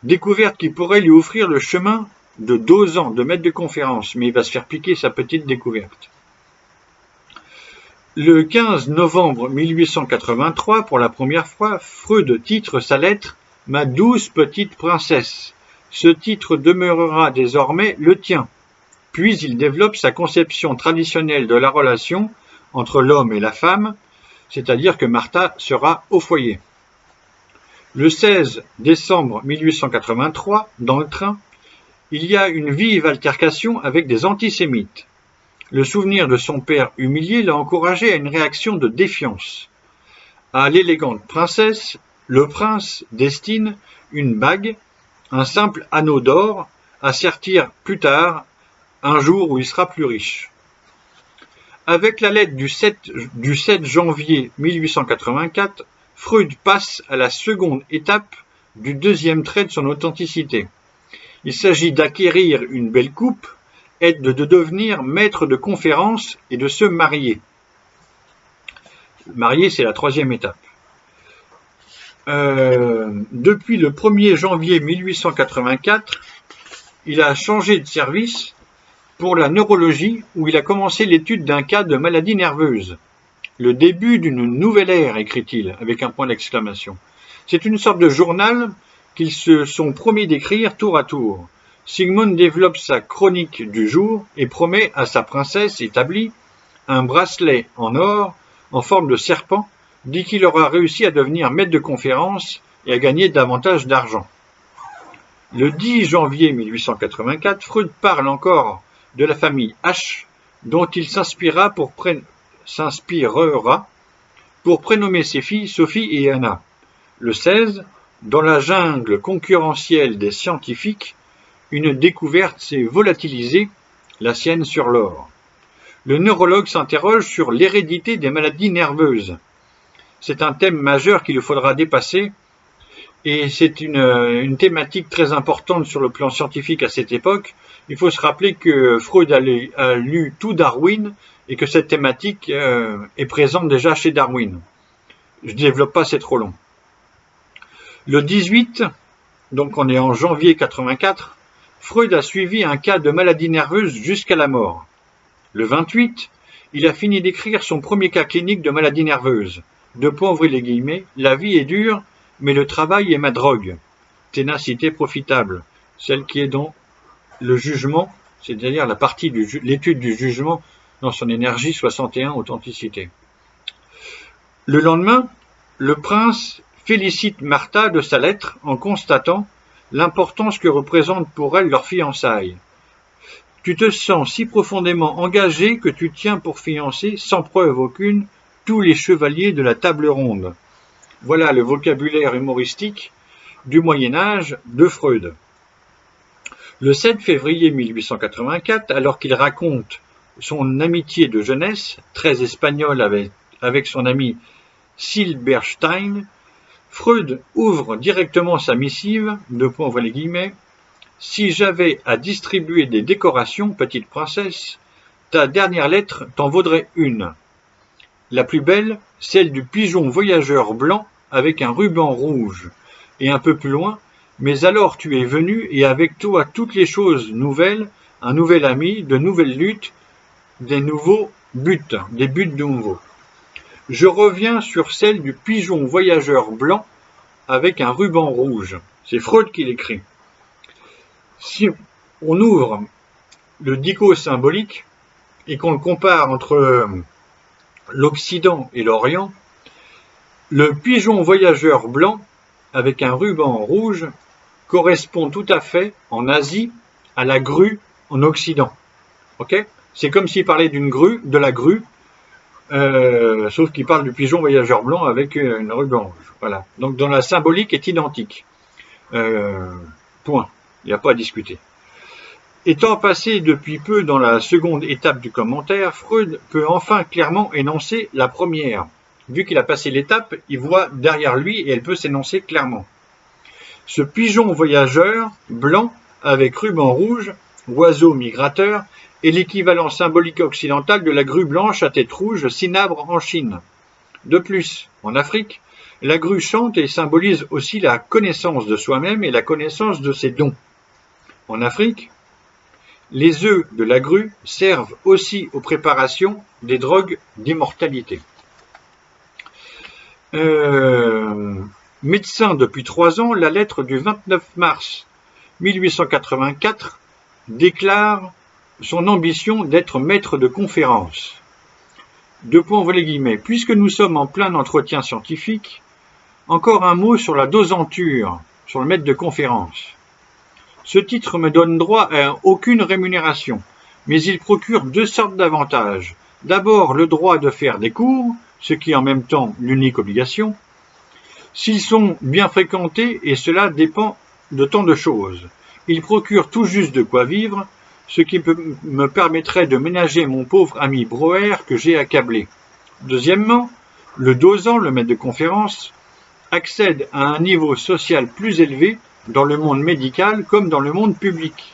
Découverte qui pourrait lui offrir le chemin de 2 ans de maître de conférence, mais il va se faire piquer sa petite découverte. Le 15 novembre 1883, pour la première fois, Freud titre sa lettre « Ma douce petite princesse ». Ce titre demeurera désormais le tien. Puis il développe sa conception traditionnelle de la relation entre l'homme et la femme, c'est-à-dire que Martha sera au foyer. Le 16 décembre 1883, dans le train, il y a une vive altercation avec des antisémites. Le souvenir de son père humilié l'a encouragé à une réaction de défiance. À l'élégante princesse, le prince destine une bague, un simple anneau d'or, à sertir plus tard, un jour où il sera plus riche. Avec la lettre du 7 janvier 1884, Freud passe à la seconde étape du 2e trait de son authenticité. Il s'agit d'acquérir une belle coupe et de devenir maître de conférence et de se marier. Marier, c'est la 3e étape. Depuis le 1er janvier 1884, il a changé de service pour la neurologie où il a commencé l'étude d'un cas de maladie nerveuse. Le début d'une nouvelle ère, écrit-il, avec un point d'exclamation. C'est une sorte de journal qu'ils se sont promis d'écrire tour à tour. Sigmund développe sa chronique du jour et promet à sa princesse établie un bracelet en or en forme de serpent, dit qu'il aura réussi à devenir maître de conférence et à gagner davantage d'argent. Le 10 janvier 1884, Freud parle encore de la famille H, dont il s'inspirera pour prénommer ses filles Sophie et Anna. Le 16, dans la jungle concurrentielle des scientifiques, une découverte s'est volatilisée, la sienne sur l'or. Le neurologue s'interroge sur l'hérédité des maladies nerveuses. C'est un thème majeur qu'il faudra dépasser et c'est une thématique très importante sur le plan scientifique à cette époque. Il faut se rappeler que Freud a lu tout Darwin et que cette thématique est présente déjà chez Darwin. Je ne développe pas, c'est trop long. Le 18, donc on est en janvier 84, Freud a suivi un cas de maladie nerveuse jusqu'à la mort. Le 28, il a fini d'écrire son premier cas clinique de maladie nerveuse. La vie est dure, mais le travail est ma drogue. Ténacité profitable, celle qui est dans le jugement, c'est-à-dire la partie de l'étude du jugement dans son énergie 61, authenticité. Le lendemain, le prince félicite Martha de sa lettre en constatant l'importance que représente pour elle leur fiançailles. Tu te sens si profondément engagé que tu tiens pour fiancer, sans preuve aucune, tous les chevaliers de la table ronde. Voilà le vocabulaire humoristique du Moyen-Âge de Freud. Le 7 février 1884, alors qu'il raconte son amitié de jeunesse, très espagnole avec son ami Silberstein, Freud ouvre directement sa missive, si j'avais à distribuer des décorations, petite princesse, ta dernière lettre t'en vaudrait une. La plus belle, celle du pigeon voyageur blanc avec un ruban rouge. Et un peu plus loin, mais alors tu es venu et avec toi toutes les choses nouvelles, un nouvel ami, de nouvelles luttes, des nouveaux buts, des buts nouveaux. Je reviens sur celle du pigeon voyageur blanc avec un ruban rouge. C'est Freud qui l'écrit. Si on ouvre le dico symbolique et qu'on le compare entre l'Occident et l'Orient, le pigeon voyageur blanc avec un ruban rouge correspond tout à fait en Asie à la grue en Occident. Okay ? C'est comme s'il parlait d'une grue, de la grue, sauf qu'il parle du pigeon voyageur blanc avec une ruban rouge. Voilà. Donc dans la symbolique est identique. Point. Il n'y a pas à discuter. Étant passé depuis peu dans la seconde étape du commentaire, Freud peut enfin clairement énoncer la première. Vu qu'il a passé l'étape, il voit derrière lui et elle peut s'énoncer clairement. Ce pigeon voyageur, blanc, avec ruban rouge, oiseau migrateur, est l'équivalent symbolique occidental de la grue blanche à tête rouge, cinabre en Chine. De plus, en Afrique, la grue chante et symbolise aussi la connaissance de soi-même et la connaissance de ses dons. En Afrique, les œufs de la grue servent aussi aux préparations des drogues d'immortalité. Médecin depuis 3 ans, la lettre du 29 mars 1884 déclare son ambition d'être maître de conférence. Puisque nous sommes en plein entretien scientifique, encore un mot sur la dosanture, sur le maître de conférence. Ce titre me donne droit à aucune rémunération, mais il procure 2 sortes d'avantages. D'abord, le droit de faire des cours, ce qui est en même temps l'unique obligation, s'ils sont bien fréquentés, et cela dépend de tant de choses. Il procure tout juste de quoi vivre, ce qui me permettrait de ménager mon pauvre ami Breuer que j'ai accablé. Deuxièmement, le dosant, le maître de conférence, accède à un niveau social plus élevé dans le monde médical comme dans le monde public.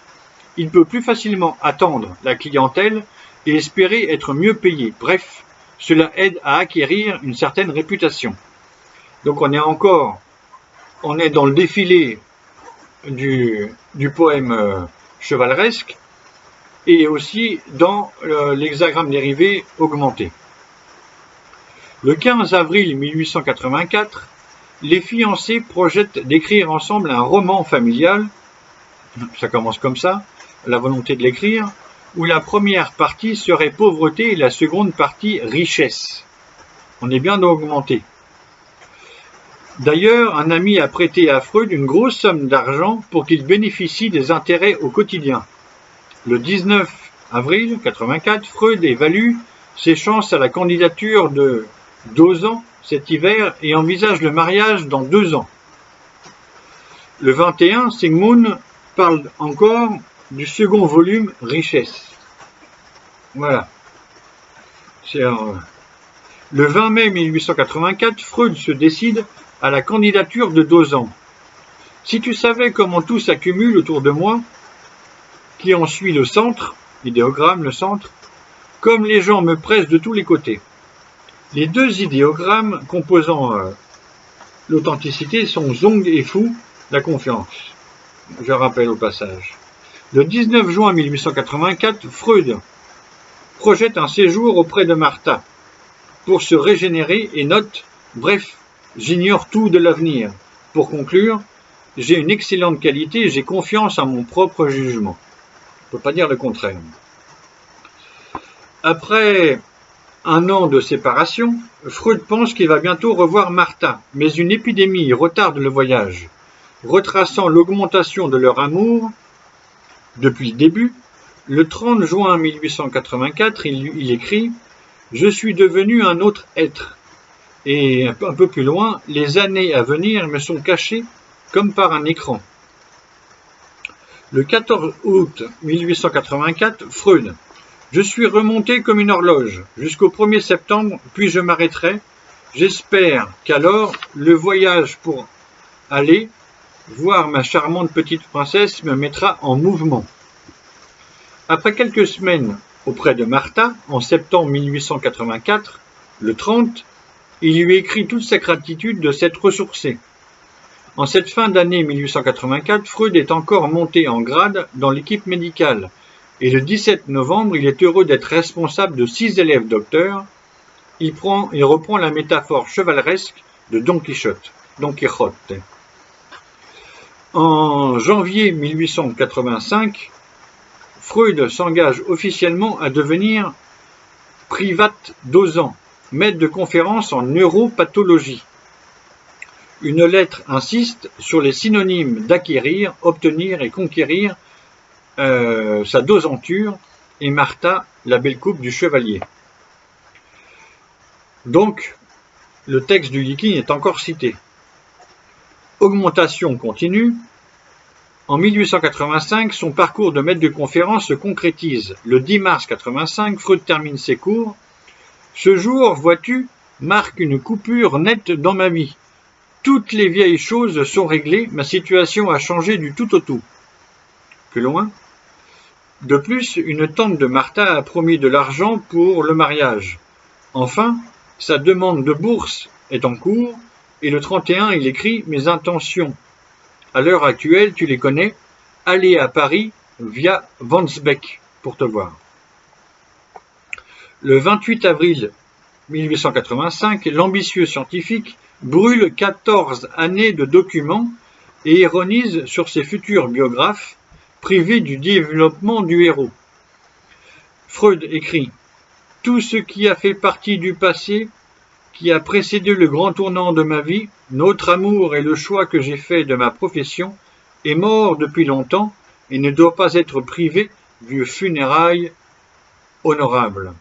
Il peut plus facilement attendre la clientèle et espérer être mieux payé. Bref, cela aide à acquérir une certaine réputation. Donc on est dans le défilé du poème chevaleresque et aussi dans l'hexagramme dérivé augmenté. Le 15 avril 1884, les fiancés projettent d'écrire ensemble un roman familial, ça commence comme ça, la volonté de l'écrire, où la première partie serait pauvreté et la seconde partie richesse. On est bien dans augmenté. D'ailleurs, un ami a prêté à Freud une grosse somme d'argent pour qu'il bénéficie des intérêts au quotidien. Le 19 avril 1984, Freud évalue ses chances à la candidature de Dosant cet hiver et envisage le mariage dans 2 ans. Le 21, Sigmund parle encore du second volume Richesse. Voilà. Le 20 mai 1884, Freud se décide à la candidature de Dosant. Si tu savais comment tout s'accumule autour de moi, qui en suit le centre, idéogramme, le centre, comme les gens me pressent de tous les côtés. Les deux idéogrammes composant l'authenticité sont Zong et Fu, la confiance. Je rappelle au passage. Le 19 juin 1884, Freud projette un séjour auprès de Martha pour se régénérer et note « Bref, j'ignore tout de l'avenir. Pour conclure, j'ai une excellente qualité et j'ai confiance en mon propre jugement. » On ne peut pas dire le contraire. Après un an de séparation, Freud pense qu'il va bientôt revoir Martha, mais une épidémie retarde le voyage. Retraçant l'augmentation de leur amour depuis le début, le 30 juin 1884, il écrit « Je suis devenu un autre être ». Et un peu plus loin, les années à venir me sont cachées comme par un écran. Le 14 août 1884, Freud. Je suis remonté comme une horloge jusqu'au 1er septembre, puis je m'arrêterai. J'espère qu'alors le voyage pour aller voir ma charmante petite princesse me mettra en mouvement. Après quelques semaines auprès de Martha, en septembre 1884, le 30, il lui écrit toute sa gratitude de s'être ressourcé. En cette fin d'année 1884, Freud est encore monté en grade dans l'équipe médicale, et le 17 novembre, il est heureux d'être responsable de 6 élèves docteurs. Il reprend la métaphore chevaleresque de Don Quichotte. En janvier 1885, Freud s'engage officiellement à devenir privat dosant, maître de conférence en neuropathologie. Une lettre insiste sur les synonymes d'acquérir, obtenir et conquérir sa dosanture et Martha, la belle coupe du chevalier. Donc, le texte du Yiking est encore cité. Augmentation continue. En 1885, son parcours de maître de conférence se concrétise. Le 10 mars 85, Freud termine ses cours. Ce jour, vois-tu, marque une coupure nette dans ma vie. Toutes les vieilles choses sont réglées, ma situation a changé du tout au tout. Plus loin. De plus, une tante de Martha a promis de l'argent pour le mariage. Enfin, sa demande de bourse est en cours, et le 31, il écrit « Mes intentions. À l'heure actuelle, tu les connais, aller à Paris via Wandsbek pour te voir. » Le 28 avril 1885, l'ambitieux scientifique brûle 14 années de documents et ironise sur ses futurs biographes, privés du développement du héros. Freud écrit « Tout ce qui a fait partie du passé, qui a précédé le grand tournant de ma vie, notre amour et le choix que j'ai fait de ma profession, est mort depuis longtemps et ne doit pas être privé du funérailles honorable. »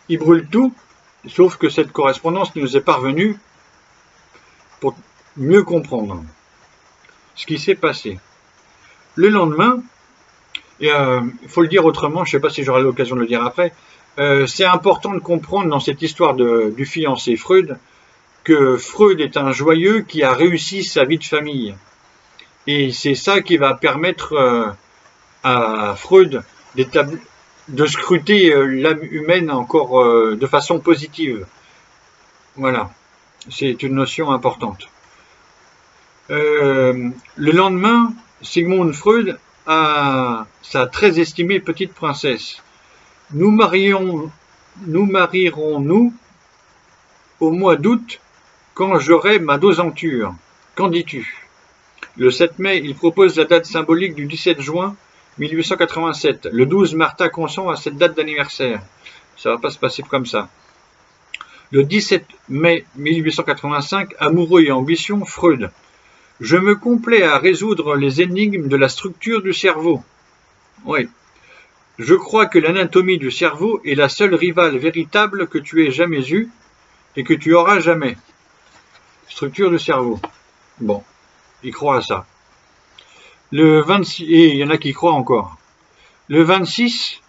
Il brûle tout, sauf que cette correspondance nous est parvenue pour mieux comprendre ce qui s'est passé. Le lendemain, il faut le dire autrement, je ne sais pas si j'aurai l'occasion de le dire après, c'est important de comprendre dans cette histoire du fiancé Freud que Freud est un joyeux qui a réussi sa vie de famille. Et c'est ça qui va permettre à Freud de scruter l'âme humaine encore de façon positive. Voilà, c'est une notion importante. Le lendemain, Sigmund Freud a sa très estimée petite princesse. Nous marierons-nous au mois d'août quand j'aurai ma dosanture. Qu'en dis-tu? Le 7 mai, il propose la date symbolique du 17 juin 1887. Le 12, Martha consent à cette date d'anniversaire. Ça va pas se passer comme ça. Le 17 mai 1885, amoureux et ambition, Freud. Je me complais à résoudre les énigmes de la structure du cerveau. Oui. Je crois que l'anatomie du cerveau est la seule rivale véritable que tu aies jamais eue et que tu auras jamais. Structure du cerveau. Bon, il croit à ça. Le 26, et il y en a qui croient encore. Le 26,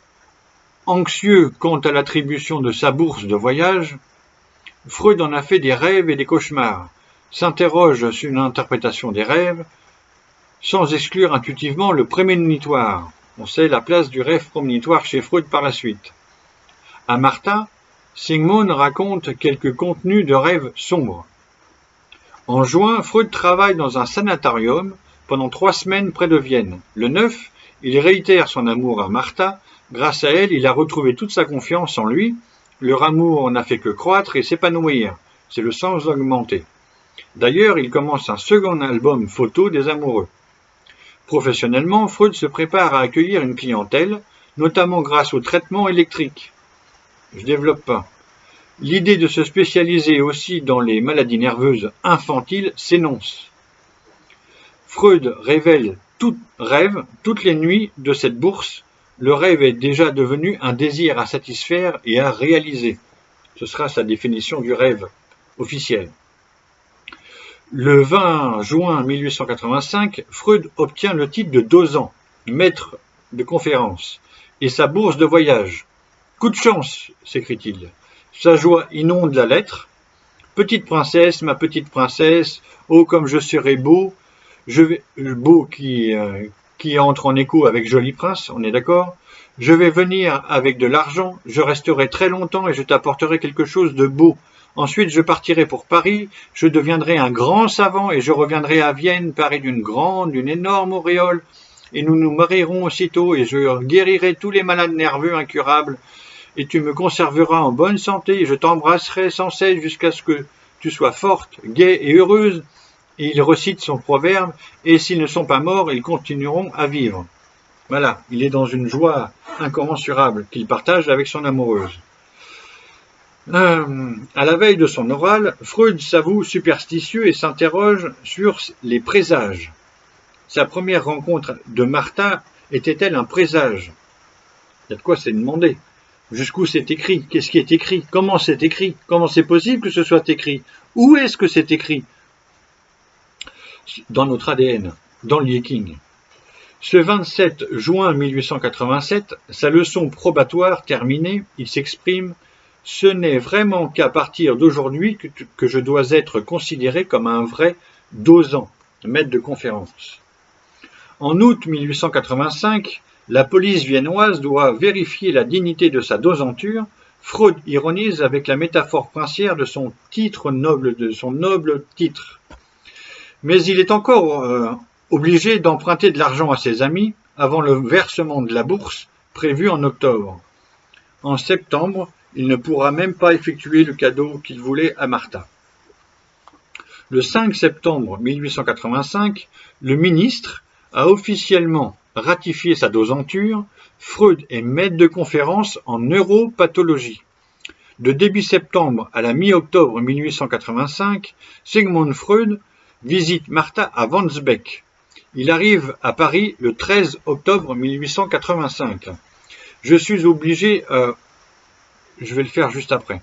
anxieux quant à l'attribution de sa bourse de voyage, Freud en a fait des rêves et des cauchemars. S'interroge sur l'interprétation des rêves. sans exclure intuitivement le prémonitoire. On sait la place du rêve prémonitoire chez Freud par la suite. À Martha, Sigmund raconte quelques contenus de rêves sombres. En juin, Freud travaille dans un sanatorium pendant 3 semaines près de Vienne. Le 9, il réitère son amour à Martha. Grâce à elle, il a retrouvé toute sa confiance en lui. Leur amour n'a fait que croître et s'épanouir. C'est le sens augmenté. D'ailleurs, il commence un second album photo des amoureux. Professionnellement, Freud se prépare à accueillir une clientèle, notamment grâce au traitement électrique. Je développe pas. L'idée de se spécialiser aussi dans les maladies nerveuses infantiles s'énonce. Freud rêve toutes les nuits de cette bourse. Le rêve est déjà devenu un désir à satisfaire et à réaliser. Ce sera sa définition du rêve officielle. Le 20 juin 1885, Freud obtient le titre de docent, maître de conférence, et sa bourse de voyage. Coup de chance, s'écrie-t-il. Sa joie inonde la lettre. Petite princesse, ma petite princesse, oh comme je serai beau, beau qui entre en écho avec Joli Prince, on est d'accord. Je vais venir avec de l'argent, je resterai très longtemps et je t'apporterai quelque chose de beau. Ensuite, je partirai pour Paris, je deviendrai un grand savant et je reviendrai à Vienne, paré d'une énorme auréole, et nous nous marierons aussitôt et je guérirai tous les malades nerveux incurables, et tu me conserveras en bonne santé et je t'embrasserai sans cesse jusqu'à ce que tu sois forte, gaie et heureuse. Et il recite son proverbe, et s'ils ne sont pas morts, ils continueront à vivre. Voilà, il est dans une joie incommensurable qu'il partage avec son amoureuse. À la veille de son oral, Freud s'avoue superstitieux et s'interroge sur les présages. Sa première rencontre de Martha était-elle un présage? Il y a de quoi c'est demandé. Jusqu'où c'est écrit? Qu'est-ce qui est écrit? Comment c'est écrit? Comment c'est possible que ce soit écrit? Où est-ce que c'est écrit? Dans notre ADN, dans le Yeking. Ce 27 juin 1887, sa leçon probatoire terminée, il s'exprime « Ce n'est vraiment qu'à partir d'aujourd'hui que je dois être considéré comme un vrai docent, maître de conférence. » En août 1885, la police viennoise doit vérifier la dignité de sa docenture. Freud ironise avec la métaphore princière de son noble titre. Mais il est encore obligé d'emprunter de l'argent à ses amis avant le versement de la bourse prévu en octobre. En septembre, il ne pourra même pas effectuer le cadeau qu'il voulait à Martha. Le 5 septembre 1885, le ministre a officiellement ratifié sa docenture. Freud est maître de conférence en neuropathologie. De début septembre à la mi-octobre 1885, Sigmund Freud visite Martha à Wandsbek. Il arrive à Paris le 13 octobre 1885. Je suis obligé, je vais le faire juste après.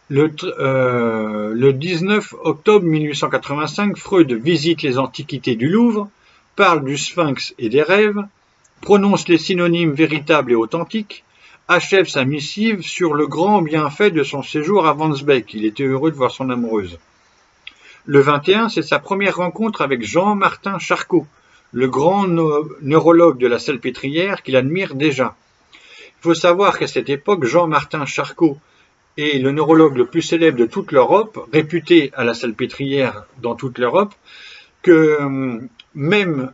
Le 19 octobre 1885, Freud visite les antiquités du Louvre, parle du Sphinx et des rêves, prononce les synonymes véritables et authentiques, achève sa missive sur le grand bienfait de son séjour à Wandsbek. Il était heureux de voir son amoureuse. Le 21, c'est sa première rencontre avec Jean-Martin Charcot, le grand neurologue de la Salpêtrière qu'il admire déjà. Il faut savoir qu'à cette époque, Jean-Martin Charcot est le neurologue le plus célèbre de toute l'Europe, réputé à la Salpêtrière dans toute l'Europe, que même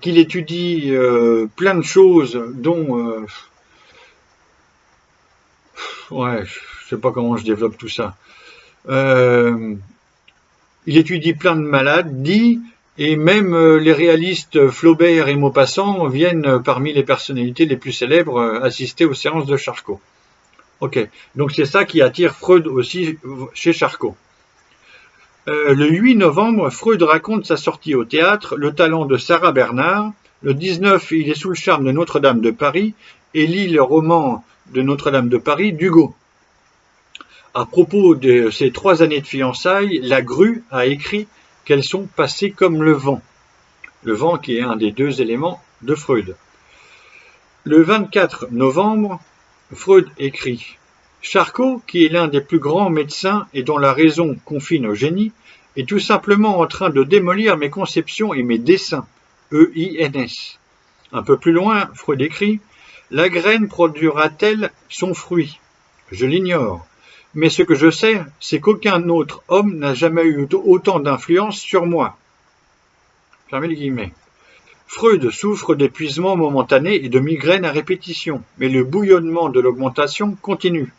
qu'il étudie plein de choses dont... ouais, je sais pas comment je développe tout ça. Il étudie plein de maladies et même les réalistes Flaubert et Maupassant viennent parmi les personnalités les plus célèbres assister aux séances de Charcot. Ok, donc c'est ça qui attire Freud aussi chez Charcot. Le 8 novembre, Freud raconte sa sortie au théâtre, le talent de Sarah Bernard. Le 19, il est sous le charme de Notre-Dame de Paris et lit le roman de Notre-Dame de Paris d'Hugo. À propos de ces 3 années de fiançailles, La Grue a écrit qu'elles sont passées comme le vent. Le vent qui est un des 2 éléments de Freud. Le 24 novembre, Freud écrit « Charcot, qui est l'un des plus grands médecins et dont la raison confine au génie, est tout simplement en train de démolir mes conceptions et mes desseins. E-I-N-S. Un peu plus loin, Freud écrit « La graine produira-t-elle son fruit ?» Je l'ignore. Mais ce que je sais, c'est qu'aucun autre homme n'a jamais eu autant d'influence sur moi. Fermez les guillemets. Freud souffre d'épuisement momentané et de migraines à répétition, mais le bouillonnement de l'augmentation continue.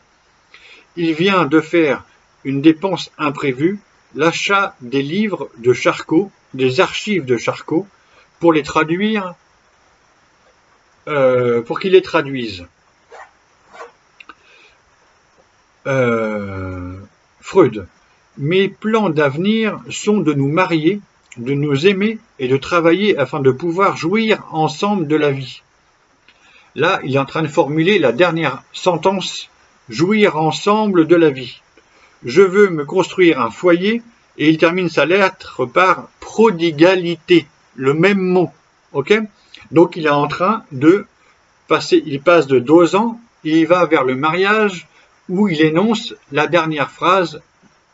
Il vient de faire une dépense imprévue, l'achat des livres de Charcot, des archives de Charcot, pour les traduire, pour qu'il les traduise. Freud. Mes plans d'avenir sont de nous marier, de nous aimer et de travailler afin de pouvoir jouir ensemble de la vie. Là, il est en train de formuler la dernière sentence, jouir ensemble de la vie. Je veux me construire un foyer, et il termine sa lettre par prodigalité, le même mot. Ok ? Donc il est en train de passer, il passe de 2 ans, et il va vers le mariage, où il énonce la dernière phrase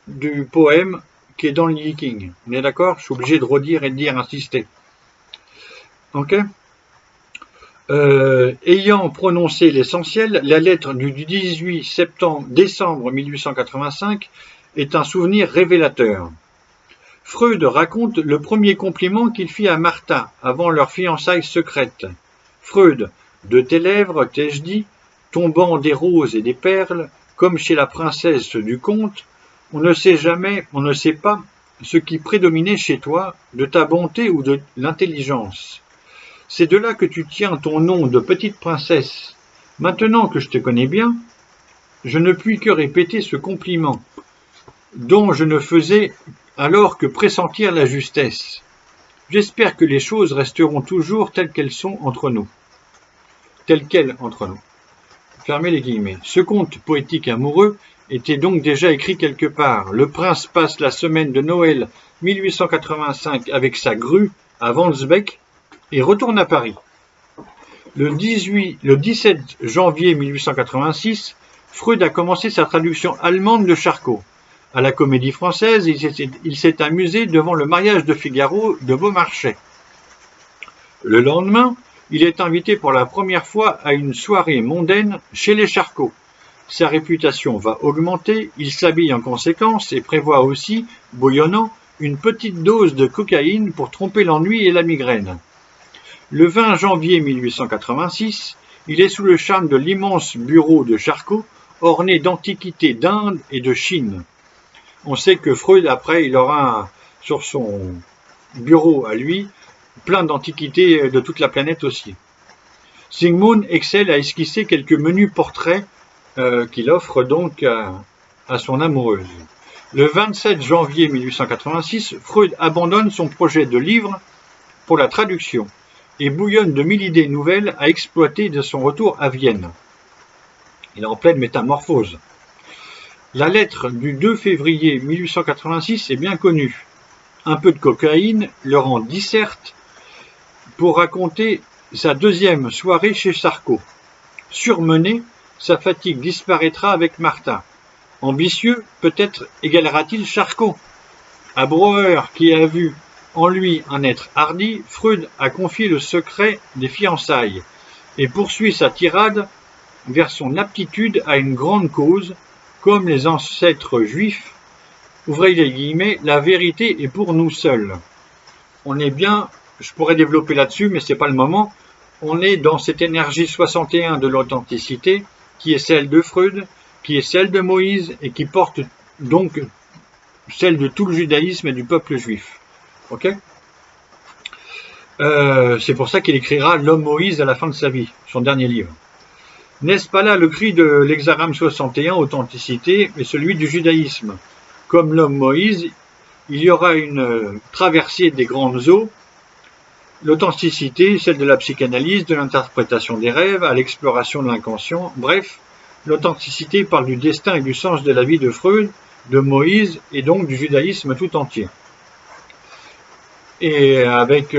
du poème qui est dans le Yiking. On est d'accord? Je suis obligé de redire et de dire, insister. Ok? Ayant prononcé l'essentiel, la lettre du 18 décembre 1885 est un souvenir révélateur. Freud raconte le premier compliment qu'il fit à Martha avant leur fiançailles secrète. Freud, de tes lèvres, t'ai-je dit, tombant des roses et des perles, comme chez la princesse du conte, on ne sait pas ce qui prédominait chez toi, de ta bonté ou de l'intelligence. C'est de là que tu tiens ton nom de petite princesse. Maintenant que je te connais bien, je ne puis que répéter ce compliment, dont je ne faisais alors que pressentir la justesse. J'espère que les choses resteront toujours telles qu'elles sont entre nous. Telles quelles entre nous. Fermez les guillemets. Ce conte poétique amoureux était donc déjà écrit quelque part. Le prince passe la semaine de Noël 1885 avec sa grue à Wansbeck et retourne à Paris. Le 17 janvier 1886, Freud a commencé sa traduction allemande de Charcot. À la Comédie Française, il s'est amusé devant le mariage de Figaro de Beaumarchais. Le lendemain, il est invité pour la première fois à une soirée mondaine chez les Charcot. Sa réputation va augmenter, il s'habille en conséquence et prévoit aussi, bouillonnant, une petite dose de cocaïne pour tromper l'ennui et la migraine. Le 20 janvier 1886, il est sous le charme de l'immense bureau de Charcot, orné d'antiquités d'Inde et de Chine. On sait que Freud, après, il aura sur son bureau à lui plein d'antiquités de toute la planète aussi. Sigmund excelle à esquisser quelques menus portraits qu'il offre donc à son amoureuse. Le 27 janvier 1886, Freud abandonne son projet de livre pour la traduction et bouillonne de 1000 idées nouvelles à exploiter de son retour à Vienne. Il est en pleine métamorphose. La lettre du 2 février 1886 est bien connue. Un peu de cocaïne le rend disserte pour raconter sa deuxième soirée chez Charcot. Surmené, sa fatigue disparaîtra avec Martha. Ambitieux, peut-être égalera-t-il Charcot. À Brauer, qui a vu en lui un être hardi, Freud a confié le secret des fiançailles et poursuit sa tirade vers son aptitude à une grande cause, comme les ancêtres juifs. Ouvrez les guillemets, la vérité est pour nous seuls. On est bien, je pourrais développer là-dessus, mais c'est pas le moment. On est dans cette énergie 61 de l'authenticité, qui est celle de Freud, qui est celle de Moïse, et qui porte donc celle de tout le judaïsme et du peuple juif. Ok ? C'est pour ça qu'il écrira l'homme Moïse à la fin de sa vie, son dernier livre. N'est-ce pas là le cri de l'Hexagramme 61, authenticité, et celui du judaïsme? Comme l'homme Moïse, il y aura une traversée des grandes eaux, l'authenticité, celle de la psychanalyse, de l'interprétation des rêves, à l'exploration de l'inconscient. Bref, l'authenticité parle du destin et du sens de la vie de Freud, de Moïse, et donc du judaïsme tout entier. Et avec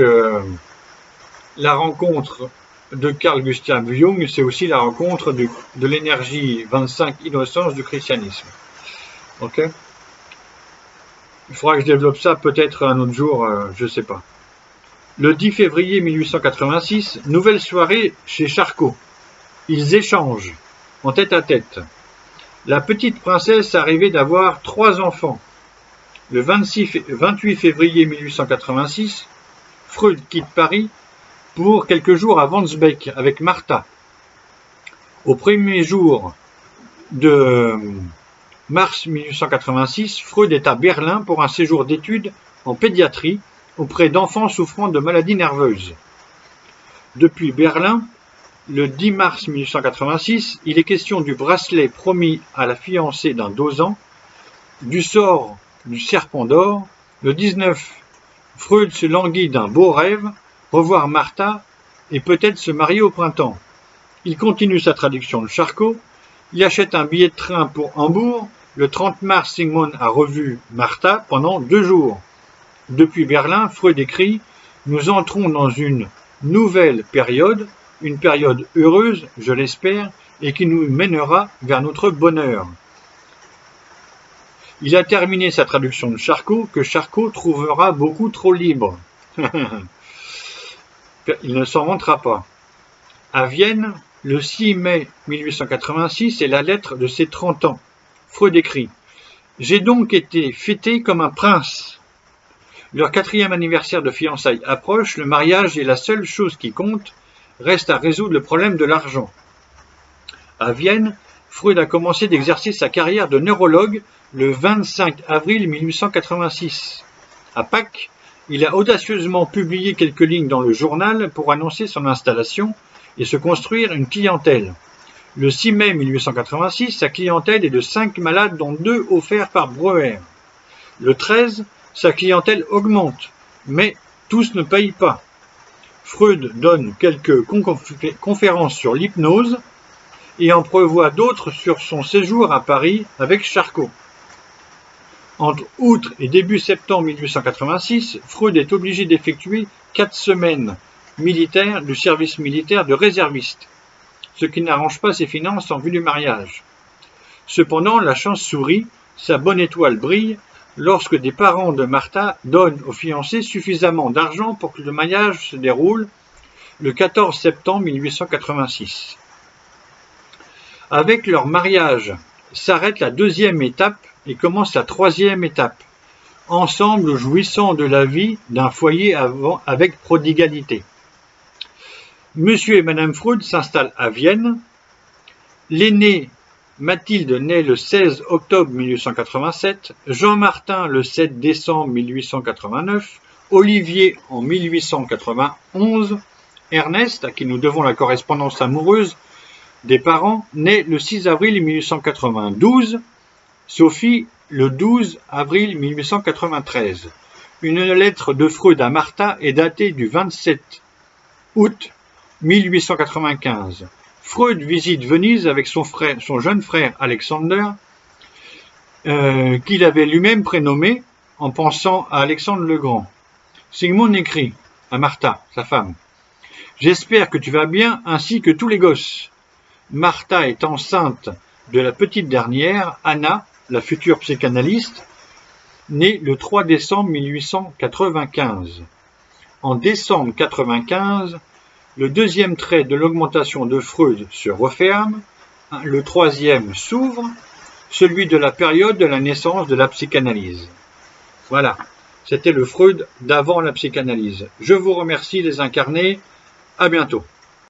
la rencontre de Carl Gustav Jung, c'est aussi la rencontre de l'énergie 25 innocence du christianisme. Ok ? Il faudra que je développe ça peut-être un autre jour, je ne sais pas. Le 10 février 1886, nouvelle soirée chez Charcot. Ils échangent en tête-à-tête. La petite princesse arrivait d'avoir 3 enfants. Le 28 février 1886, Freud quitte Paris pour quelques jours à Wandsbek avec Martha. Au premier jour de mars 1886, Freud est à Berlin pour un séjour d'études en pédiatrie auprès d'enfants souffrant de maladies nerveuses. Depuis Berlin, le 10 mars 1886, il est question du bracelet promis à la fiancée d'un dosant, du sort du serpent d'or. Le 19, Freud se languit d'un beau rêve, revoir Martha et peut-être se marier au printemps. Il continue sa traduction de Charcot, il achète un billet de train pour Hambourg. Le 30 mars, Sigmund a revu Martha pendant 2 jours. Depuis Berlin, Freud écrit « Nous entrons dans une nouvelle période, une période heureuse, je l'espère, et qui nous mènera vers notre bonheur. » Il a terminé sa traduction de Charcot, que Charcot trouvera beaucoup trop libre. Il ne s'en vantera pas. À Vienne, le 6 mai 1886 est la lettre de ses 30 ans. Freud écrit « J'ai donc été fêté comme un prince. Leur 4e anniversaire de fiançailles approche, le mariage est la seule chose qui compte, reste à résoudre le problème de l'argent. » À Vienne, Freud a commencé d'exercer sa carrière de neurologue le 25 avril 1886. À Pâques, il a audacieusement publié quelques lignes dans le journal pour annoncer son installation et se construire une clientèle. Le 6 mai 1886, sa clientèle est de 5 malades dont 2 offerts par Breuer. Le 13, sa clientèle augmente, mais tous ne payent pas. Freud donne quelques conférences sur l'hypnose et en prévoit d'autres sur son séjour à Paris avec Charcot. Entre août et début septembre 1886, Freud est obligé d'effectuer 4 semaines militaires du service militaire de réserviste, ce qui n'arrange pas ses finances en vue du mariage. Cependant, la chance sourit, sa bonne étoile brille, lorsque des parents de Martha donnent aux fiancés suffisamment d'argent pour que le mariage se déroule le 14 septembre 1886. Avec leur mariage, s'arrête la 2e étape et commence la 3e étape, ensemble jouissant de la vie d'un foyer avec prodigalité. Monsieur et Madame Freud s'installent à Vienne. L'aînée Mathilde naît le 16 octobre 1887, Jean-Martin le 7 décembre 1889, Olivier en 1891, Ernest, à qui nous devons la correspondance amoureuse des parents, naît le 6 avril 1892, Sophie le 12 avril 1893. Une lettre de Freud à Martha est datée du 27 août 1895. Freud visite Venise avec son jeune frère Alexander, qu'il avait lui-même prénommé en pensant à Alexandre le Grand. Sigmund écrit à Martha, sa femme, « J'espère que tu vas bien ainsi que tous les gosses. » Martha est enceinte de la petite dernière, Anna, la future psychanalyste, née le 3 décembre 1895. En décembre 1995, le 2e trait de l'augmentation de Freud se referme, le 3e s'ouvre, celui de la période de la naissance de la psychanalyse. Voilà, c'était le Freud d'avant la psychanalyse. Je vous remercie les incarnés, à bientôt.